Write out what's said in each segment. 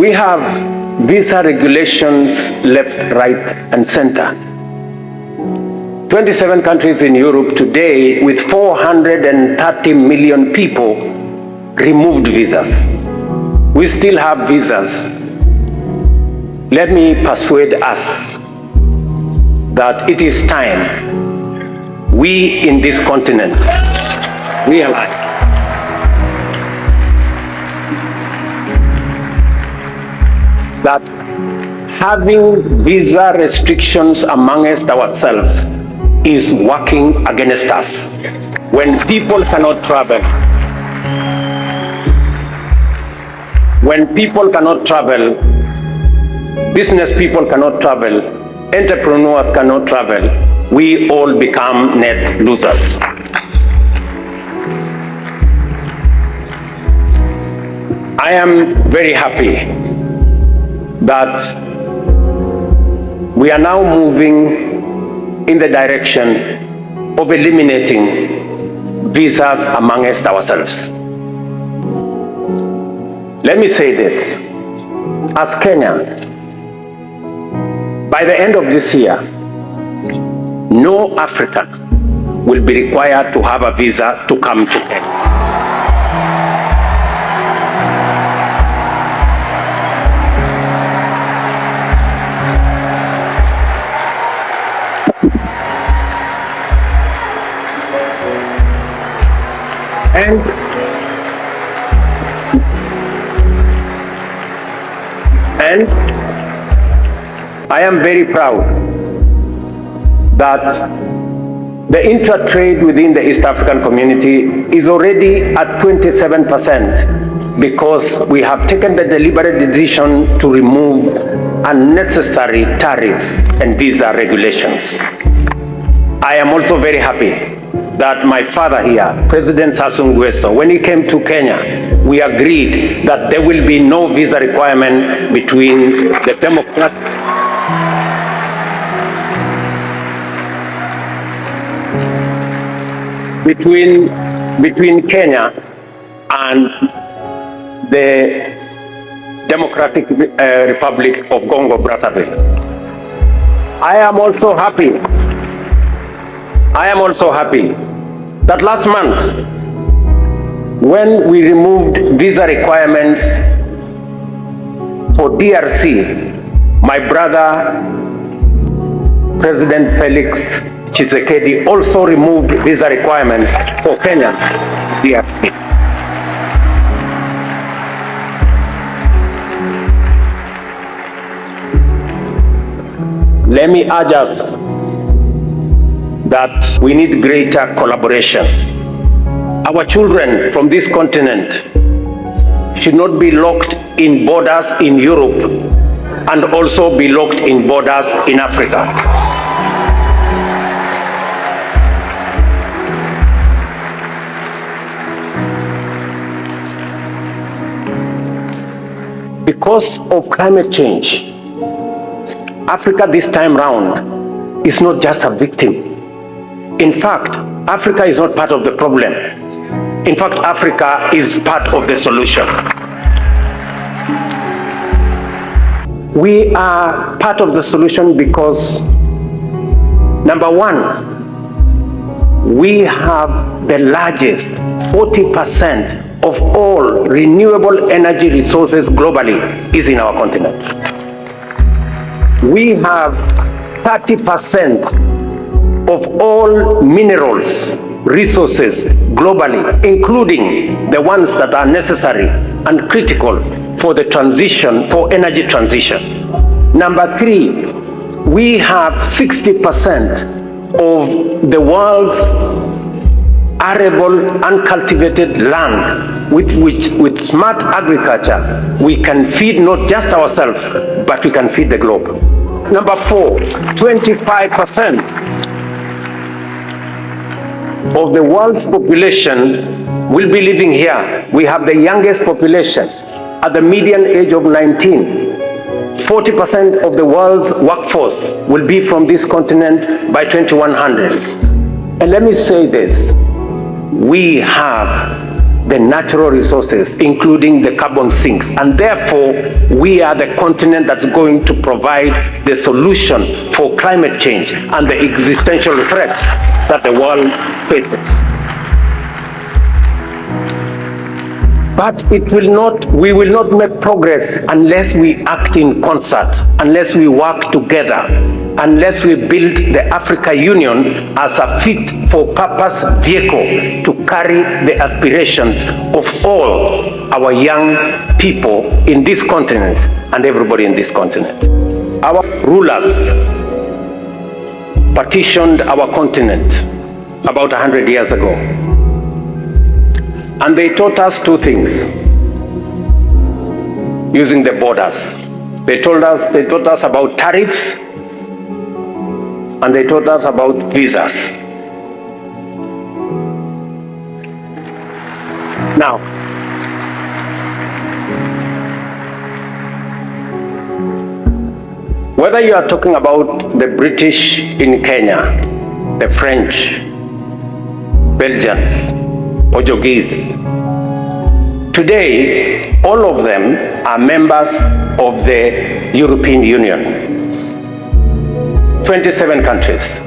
We have visa regulations left, right, and center. 27 countries in Europe today, with 430 million people, removed visas. We still have visas. Let me persuade us that it is time we in this continent realize that having visa restrictions amongst ourselves is working against us. When people cannot travel, business people cannot travel, entrepreneurs cannot travel, we all become net losers. I am very happy that we are now moving in the direction of eliminating visas amongst ourselves. Let me say this, as Kenya, by the end of this year, no African will be required to have a visa to come to Kenya. And I am very proud that the intra-trade within the East African community is already at 27% because we have taken the deliberate decision to remove unnecessary tariffs and visa regulations. I am also very happy that my father here, President Sassou Nguesso, when he came to Kenya, we agreed that there will be no visa requirement between the Democrat between Kenya and the Democratic Republic of Congo Brazzaville. I am also happy that last month, when we removed visa requirements for DRC, my brother, President Felix Tshisekedi, also removed visa requirements for Kenya, DRC. Let me urge us that we need greater collaboration. Our children from this continent should not be locked in borders in Europe and also be locked in borders in Africa. Because of climate change, Africa this time round is not just a victim. In fact, Africa is not part of the problem. In fact, Africa is part of the solution. We are part of the solution because, number one, we have the largest 40% of all renewable energy resources globally is in our continent. We have 30% of all minerals resources globally, including the ones that are necessary and critical for the transition, for energy transition. Number three, we have 60% of the world's arable uncultivated land with smart agriculture we can feed not just ourselves, but we can feed the globe. Number four, 25% of the world's population will be living here. We have the youngest population at the median age of 19. 40% of the world's workforce will be from this continent by 2100. And let me say this, we have the natural resources, including the carbon sinks. And therefore, we are the continent that's going to provide the solution for climate change and the existential threat that the world faces. But we will not make progress unless we act in concert, unless we work together, unless we build the Africa Union as a fit-for-purpose vehicle to carry the aspirations of all our young people in this continent and everybody in this continent. Our rulers partitioned our continent about 100 years ago. And they taught us two things using the borders. They taught us about tariffs, and they taught us about visas. Now, whether you are talking about the British in Kenya, the French, Belgians, Portuguese, today all of them are members of the European Union. 27 countries.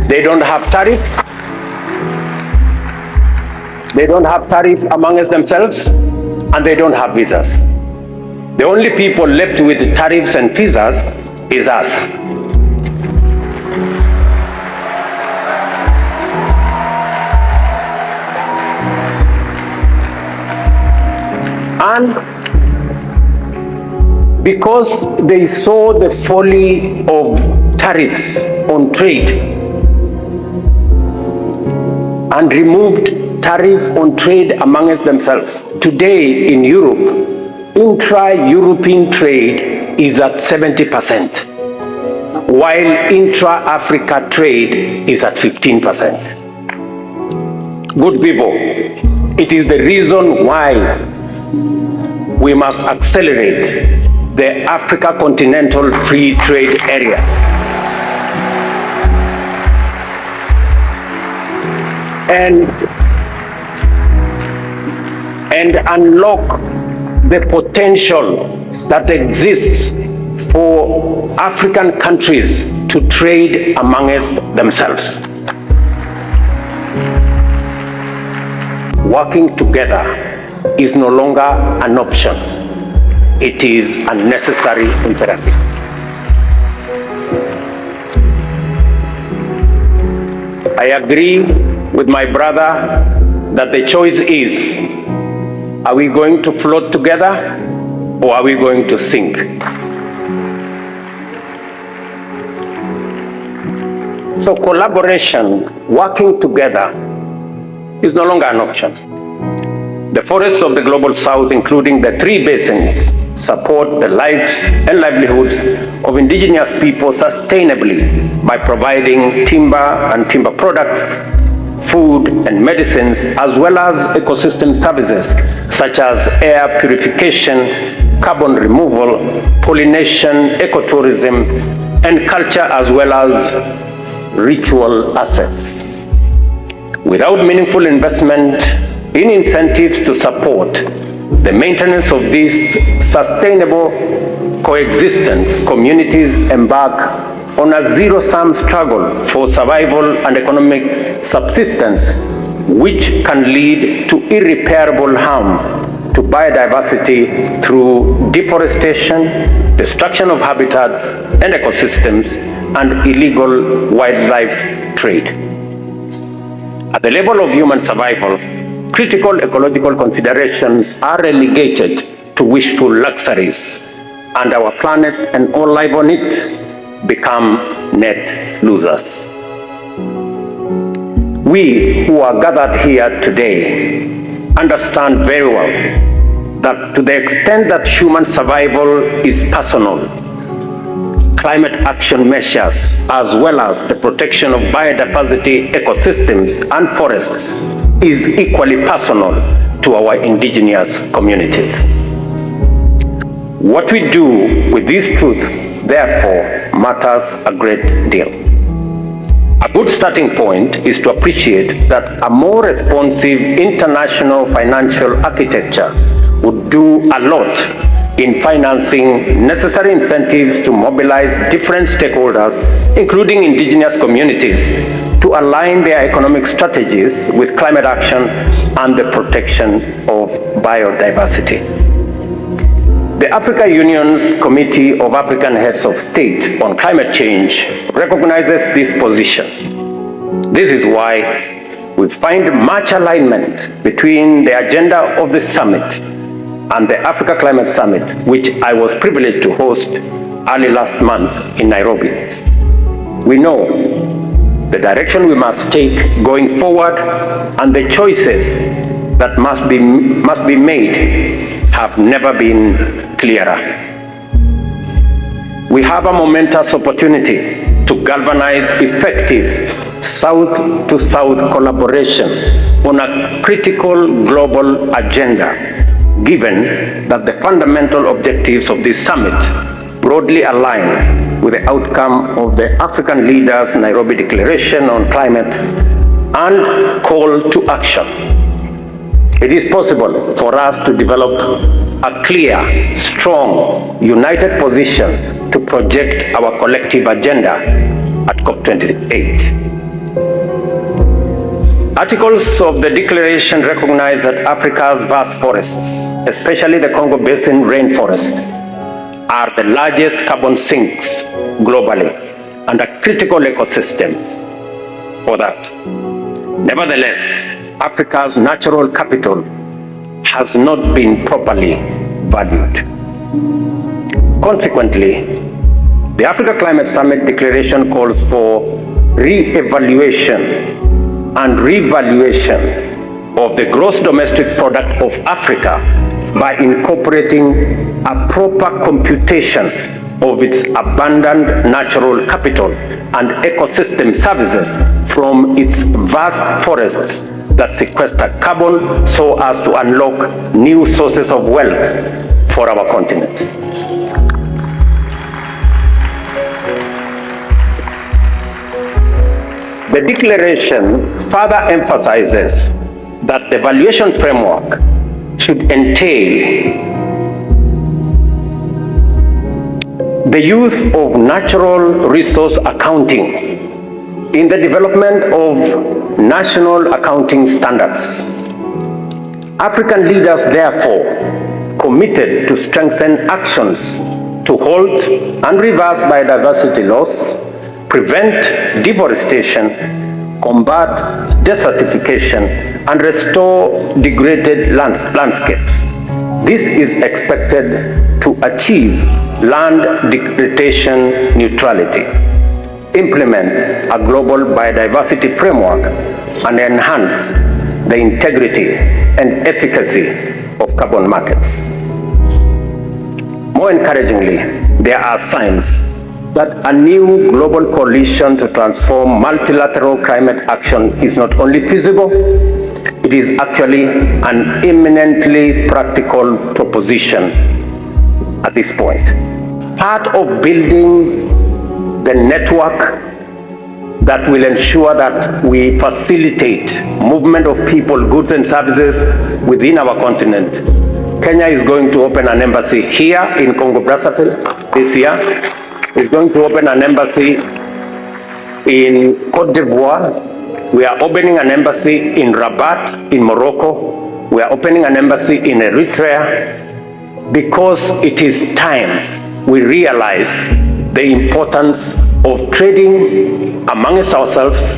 They don't have tariffs. They don't have tariffs amongst themselves, and they don't have visas. The only people left with tariffs and visas is us. And because they saw the folly of tariffs on trade and removed tariff on trade amongst themselves, today in Europe, intra-European trade is at 70%, while intra-Africa trade is at 15%. Good people, it is the reason why we must accelerate the Africa Continental Free Trade Area. And unlock the potential that exists for African countries to trade amongst themselves. Working together is no longer an option. It is a necessary imperative. I agree with my brother that the choice is, are we going to float together or are we going to sink? So collaboration, working together, is no longer an option. The forests of the Global South, including the three basins, support the lives and livelihoods of indigenous people sustainably by providing timber and timber products, food and medicines, as well as ecosystem services such as air purification, carbon removal, pollination, ecotourism, and culture, as well as ritual assets. Without meaningful investment in incentives to support the maintenance of this sustainable coexistence, communities embark on a zero-sum struggle for survival and economic subsistence, which can lead to irreparable harm to biodiversity through deforestation, destruction of habitats and ecosystems, and illegal wildlife trade. At the level of human survival, critical ecological considerations are relegated to wishful luxuries, and our planet and all life on it become net losers. We who are gathered here today understand very well that to the extent that human survival is personal, climate action measures, as well as the protection of biodiversity, ecosystems, and forests, is equally personal to our indigenous communities. What we do with these truths, therefore, matters a great deal. A good starting point is to appreciate that a more responsive international financial architecture would do a lot in financing necessary incentives to mobilize different stakeholders, including indigenous communities, to align their economic strategies with climate action and the protection of biodiversity. The African Union's Committee of African Heads of State on Climate Change recognizes this position. This is why we find much alignment between the agenda of the summit and the Africa Climate Summit, which I was privileged to host early last month in Nairobi. We know the direction we must take going forward and the choices that must be made have never been clearer. We have a momentous opportunity to galvanize effective South-to-South collaboration on a critical global agenda, given that the fundamental objectives of this summit broadly align with the outcome of the African leaders' Nairobi Declaration on Climate and call to action. It is possible for us to develop a clear, strong, united position to project our collective agenda at COP28. Articles of the Declaration recognize that Africa's vast forests, especially the Congo Basin rainforest, are the largest carbon sinks globally and a critical ecosystem for that. Nevertheless, Africa's natural capital has not been properly valued. Consequently, the Africa Climate Summit Declaration calls for re-evaluation and revaluation of the gross domestic product of Africa by incorporating a proper computation of its abundant natural capital and ecosystem services from its vast forests that sequester carbon so as to unlock new sources of wealth for our continent. The declaration further emphasizes that the valuation framework should entail the use of natural resource accounting in the development of national accounting standards. African leaders, therefore, committed to strengthen actions to halt and reverse biodiversity loss, prevent deforestation, combat desertification, and restore degraded landscapes. This is expected to achieve land degradation neutrality, implement a global biodiversity framework, and enhance the integrity and efficacy of carbon markets. More encouragingly, there are signs that a new global coalition to transform multilateral climate action is not only feasible, it is actually an eminently practical proposition at this point. Part of building the network that will ensure that we facilitate movement of people, goods and services within our continent. Kenya is going to open an embassy here in Congo-Brazzaville this year. It's going to open an embassy in Cote d'Ivoire. We are opening an embassy in Rabat in Morocco. We are opening an embassy in Eritrea because it is time we realize the importance of trading amongst ourselves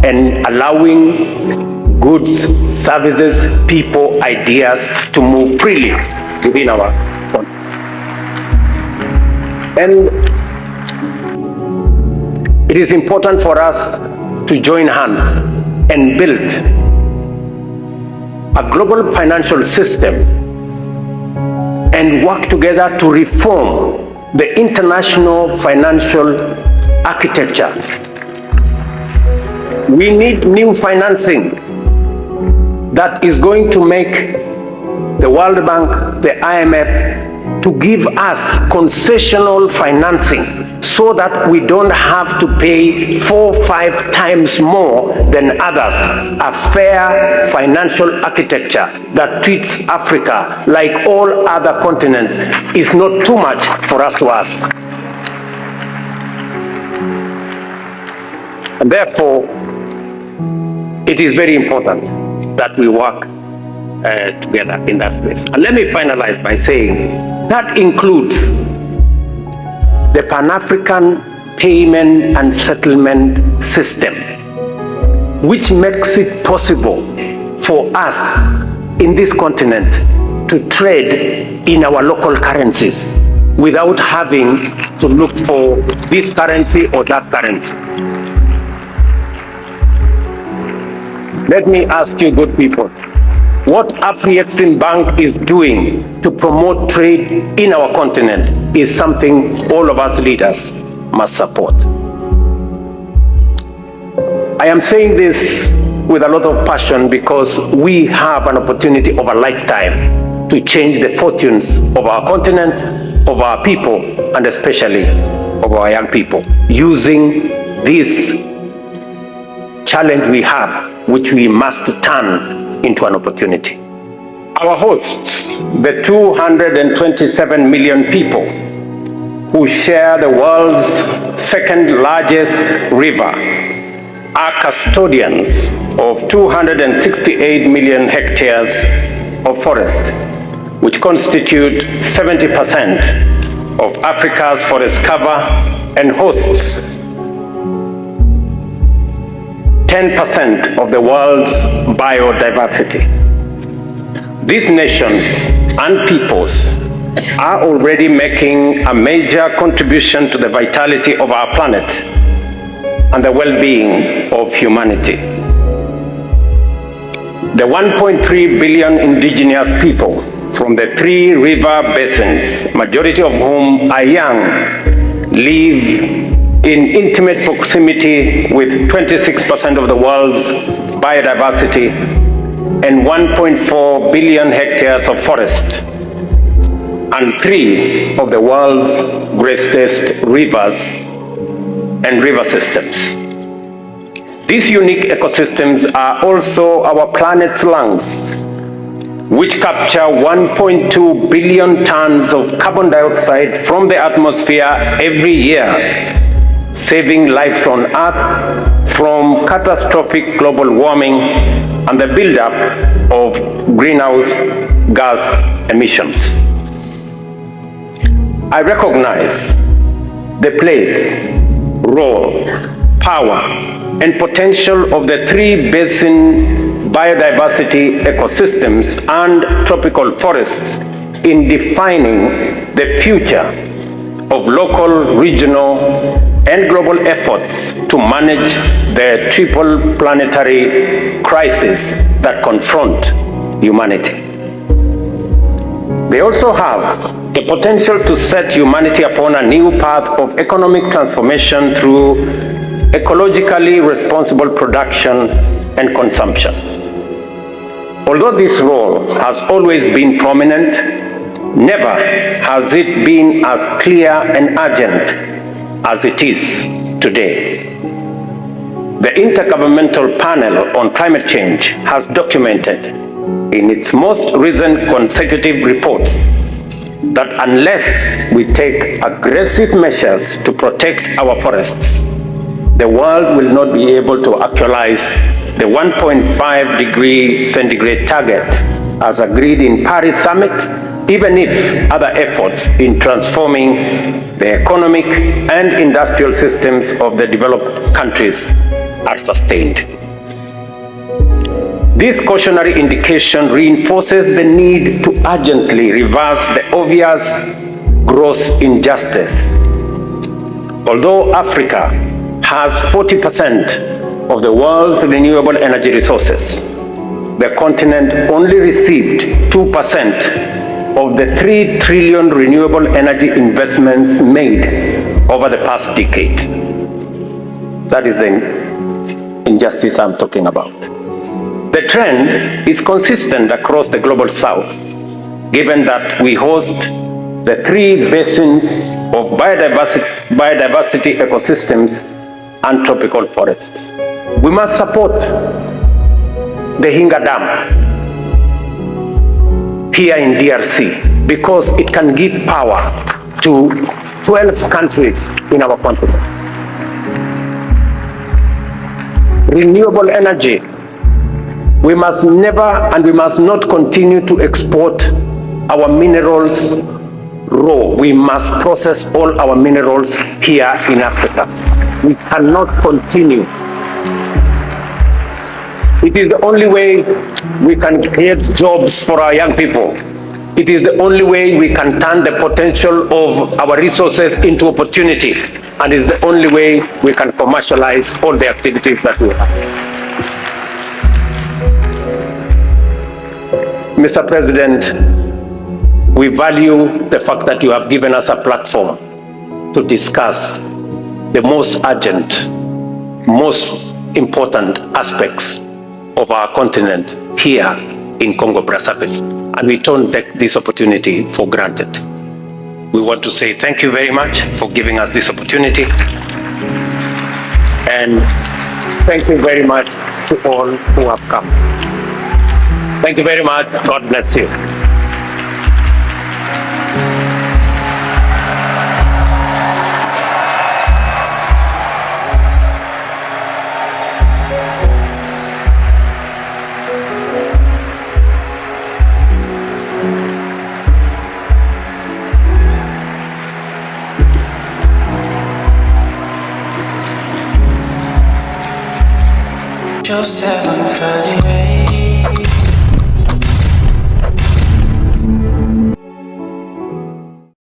and allowing goods, services, people, ideas to move freely within our country. And it is important for us to join hands and build a global financial system and work together to reform the international financial architecture. We need new financing that is going to make the World Bank, the IMF, to give us concessional financing so that we don't have to pay 4 or 5 times more than others. A fair financial architecture that treats Africa like all other continents is not too much for us to ask. And therefore, it is very important that we work together in that space. And let me finalize by saying that includes the Pan-African payment and settlement system, which makes it possible for us in this continent to trade in our local currencies without having to look for this currency or that currency. Let me ask you, good people, what Afreximbank is doing to promote trade in our continent is something all of us leaders must support. I am saying this with a lot of passion because we have an opportunity of a lifetime to change the fortunes of our continent, of our people, and especially of our young people, using this challenge we have, which we must turn into an opportunity. Our hosts, the 227 million people who share the world's second largest river, are custodians of 268 million hectares of forest, which constitute 70% of Africa's forest cover and hosts 10% of the world's biodiversity. These nations and peoples are already making a major contribution to the vitality of our planet and the well-being of humanity. The 1.3 billion indigenous people from the 3 river basins, majority of whom are young, live in intimate proximity with 26% of the world's biodiversity and 1.4 billion hectares of forest and 3 of the world's greatest rivers and river systems. These unique ecosystems are also our planet's lungs, which capture 1.2 billion tons of carbon dioxide from the atmosphere every year, saving lives on Earth from catastrophic global warming and the buildup of greenhouse gas emissions. I recognize the place, role, power, and potential of the 3 basin biodiversity ecosystems and tropical forests in defining the future of local, regional, and global efforts to manage the triple planetary crisis that confront humanity. They also have the potential to set humanity upon a new path of economic transformation through ecologically responsible production and consumption. Although this role has always been prominent, never has it been as clear and urgent as it is today. The Intergovernmental Panel on Climate Change has documented in its most recent consecutive reports that unless we take aggressive measures to protect our forests, the world will not be able to actualize the 1.5 degree centigrade target as agreed in Paris Summit, even if other efforts in transforming the economic and industrial systems of the developed countries are sustained. This cautionary indication reinforces the need to urgently reverse the obvious gross injustice. Although Africa has 40% of the world's renewable energy resources, the continent only received 2% of the 3 trillion renewable energy investments made over the past decade. That is the injustice I'm talking about. The trend is consistent across the global south, given that we host the three basins of biodiversity ecosystems and tropical forests. We must support the Hinga Dam here in DRC because it can give power to 12 countries in our continent. Renewable energy. We must never and we must not continue to export our minerals raw. We must process all our minerals here in Africa. We cannot continue. It is the only way we can create jobs for our young people. It is the only way we can turn the potential of our resources into opportunity, and is the only way we can commercialize all the activities that we have. Mr. President, we value the fact that you have given us a platform to discuss the most urgent, most important aspects of our continent here in Congo-Brazzaville. And we don't take this opportunity for granted. We want to say thank you very much for giving us this opportunity. And thank you very much to all who have come. Thank you very much. God bless you. Yourself on Friday.